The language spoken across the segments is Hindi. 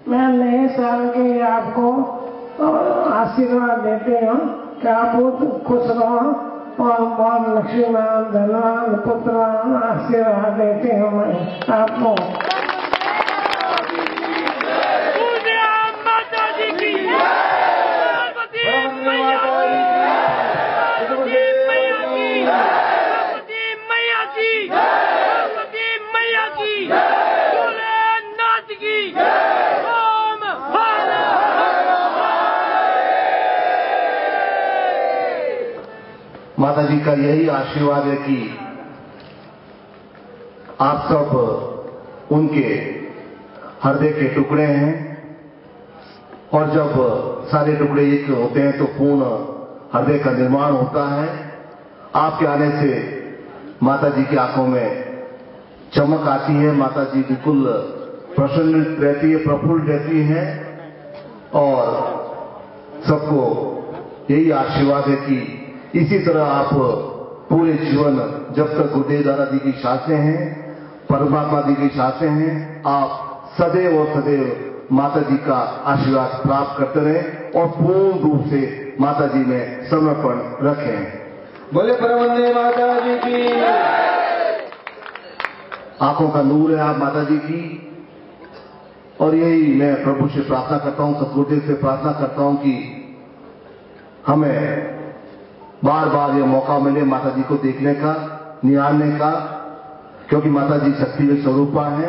मैं नए साल के आपको आशीर्वाद देते हूँ कि आप बहुत खुश रहो और बहुत लक्ष्मीनारायण धनवान पुत्र आशीर्वाद देते हैं मैं आपको। माता जी का यही आशीर्वाद है कि आप सब उनके हृदय के टुकड़े हैं और जब सारे टुकड़े एक होते हैं तो पूर्ण हृदय का निर्माण होता है। आपके आने से माता जी की आंखों में चमक आती है, माता जी बिल्कुल प्रसन्न रहती है, प्रफुल्ल रहती है और सबको यही आशीर्वाद है कि इसी तरह आप पूरे जीवन जब तक गुरुदेव दादा जी की सांसें हैं, परमात्मा जी की सांसें हैं, आप सदैव और सदैव माता जी का आशीर्वाद प्राप्त करते रहें और पूर्ण रूप से माता जी में समर्पण रखें। बोले परमवंदे माता जी की। आंखों का नूर है आप माता जी की और यही मैं प्रभु से प्रार्थना करता हूं, सतगुरुदेव से प्रार्थना करता हूं कि हमें बार बार ये मौका मिले माता जी को देखने का, निहारने का, क्योंकि माता जी शक्ति में स्वरूपा है।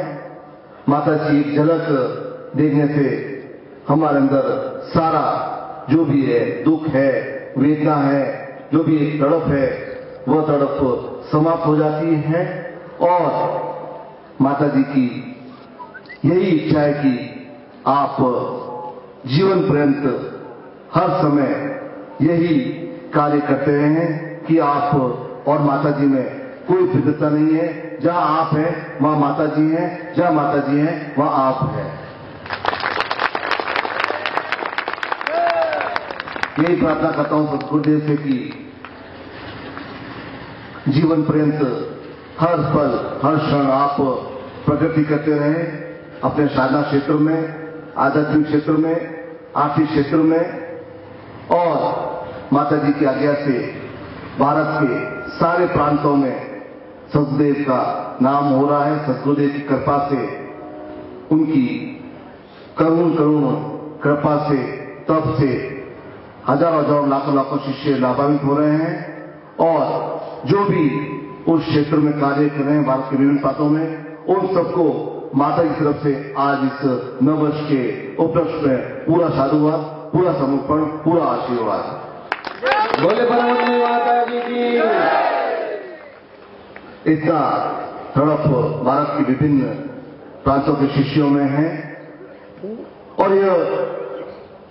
माता जी एक झलक देखने से हमारे अंदर सारा जो भी है, दुख है, वेदना है, जो भी एक तड़प है, वह तड़प समाप्त हो जाती है और माता जी की यही इच्छा है कि आप जीवन पर्यंत हर समय यही कार्य करते रहें कि आप और माता जी में कोई भिन्नता नहीं है। जहां आप हैं वहां माता जी हैं, जहां माता जी हैं वहां आप हैं। यही प्रार्थना करता हूं सतगुरुदेव से कि जीवन पर्यंत हर पल हर क्षण आप प्रगति करते रहें अपने साधना क्षेत्र में, आध्यात्मिक क्षेत्र में, आर्थिक क्षेत्र में और माता जी की आज्ञा से भारत के सारे प्रांतों में सतगुरुदेव का नाम हो रहा है। सतगुरुदेव की कृपा से, उनकी करुण कृपा से, तब से हजारों हजारों लाखों लाखों शिष्य लाभान्वित हो रहे हैं और जो भी उस क्षेत्र में कार्य कर रहे हैं भारत के विभिन्न प्रांतों में, उन सबको माता की तरफ से आज इस नववर्ष के उपलक्ष्य में पूरा साधुवाद, पूरा समर्पण, पूरा आशीर्वाद। बोले परमवंदे माता जी की। इतना तड़प भारत के विभिन्न प्रांतों के शिष्यों में है और यह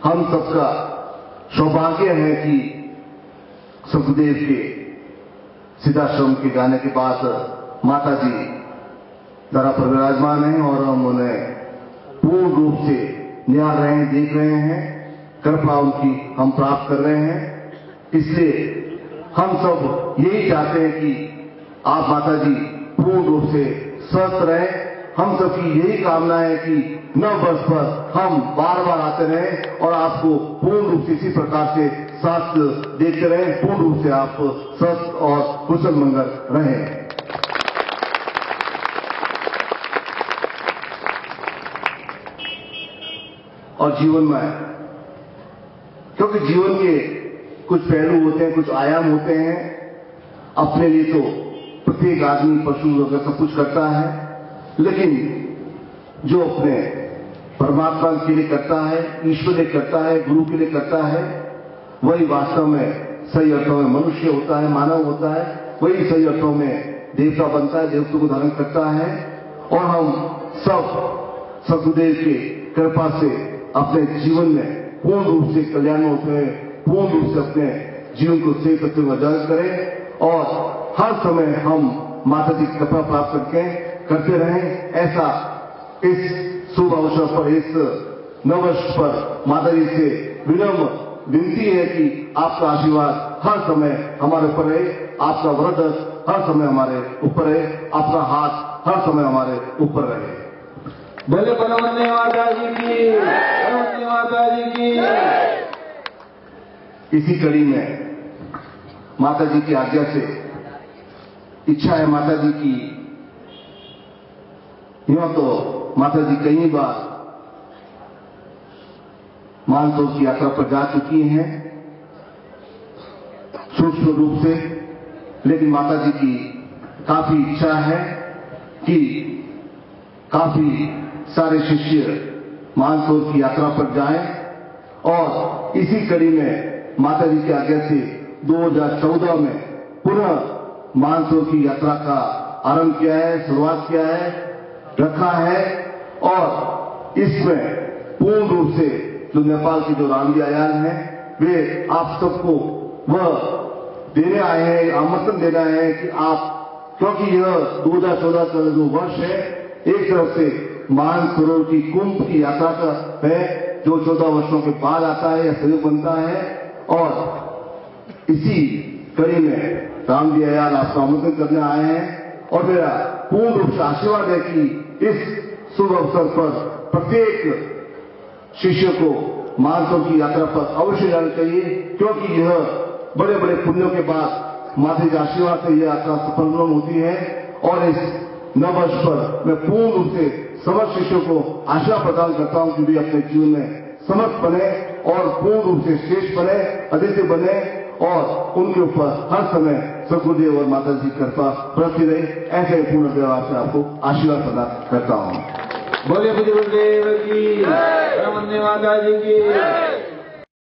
हम सबका सौभाग्य है कि सतगुरुदेव के सिद्धाश्रम के जाने के बाद माता जी धरा पर विराजमान हैं और हम उन्हें पूर्ण रूप से निहार रहे हैं, देख रहे हैं, कृपा उनकी हम प्राप्त कर रहे हैं। इसलिए हम सब यही चाहते हैं कि आप माता जी पूर्ण रूप से स्वस्थ रहें। हम सबकी यही कामना है कि नव वर्ष पर हम बार बार आते रहें और आपको पूर्ण रूप से इसी प्रकार से स्वास्थ्य देखते रहें, पूर्ण रूप से आप स्वस्थ और कुशल मंगल रहें। और जीवन में, क्योंकि जीवन के कुछ पहलू होते हैं, कुछ आयाम होते हैं, अपने लिए तो प्रत्येक आदमी पशु वगैरह सब कुछ करता है, लेकिन जो अपने परमात्मा के लिए करता है, ईश्वर के लिए करता है, गुरु के लिए करता है, वही वास्तव में सही अर्थों में मनुष्य होता है, मानव होता है, वही सही अर्थों में देवता बनता है, देवत्व को धारण करता है। और हम सब सतगुरुदेव की कृपा से अपने जीवन में पूर्ण रूप से कल्याण होते हैं, पूर्ण रूप से अपने जीवन को सही तत्व में जागृत करें और हर समय हम माता जी की कृपा प्राप्त करते रहें। ऐसा इस शुभ अवसर पर, इस नववर्ष पर माता जी से विनम्र विनती है कि आपका आशीर्वाद हर समय हमारे ऊपर रहे, आपका वरद हर समय हमारे ऊपर रहे, आपका हाथ हर समय हमारे ऊपर रहे। बोले परमवंदे माता जी की। इसी कड़ी में माता जी की आज्ञा से इच्छा है माता जी की, यूं तो माता जी कई बार मानसून की यात्रा पर जा चुकी हैं सूक्ष्म रूप से, लेकिन माता जी की काफी इच्छा है कि काफी सारे शिष्य मानसून की यात्रा पर जाएं, और इसी कड़ी में माता जी की आज्ञा से 2014 में पुनः मानसून की यात्रा का आरंभ किया है, शुरुआत किया है, रखा है। और इसमें पूर्ण रूप से जो नेपाल के जो रामजी आयाल हैं वे आप सबको वह देने आए हैं, आमंत्रण देना है कि आप, क्योंकि यह 2014 का जो वर्ष है एक तरफ से मानसरोवर की कुंभ की यात्रा का है जो 14 वर्षों के बाद आता है या संयोग बनता है, और इसी कड़ी में रामजी आयाल आपको आमंत्रण करने आए हैं। और मेरा पूर्ण रूप से आशीर्वाद है कि इस शुभ अवसर पर प्रत्येक शिष्य को मानसून की यात्रा पर अवश्य जाना चाहिए, क्योंकि यह बड़े बड़े पुण्यों के बाद माता के आशीर्वाद से यह यात्रा सफल होती है। और इस नववर्ष पर मैं पूर्ण रूप से समस्त शिष्यों को आशा प्रदान करता हूं कि वे अपने जीवन में समर्थ बने और पूर्ण रूप से श्रेष्ठ बने, अद्वितीय बने, और उनके ऊपर हर समय सदगुरुदेव और माता जी की कृपा बरसती रहे। ऐसे पूर्ण व्यवहार से आपको आशीर्वाद प्रदान करता हूं। बोले पूज्य गुरुदेव की, परम वंदे माता जी की।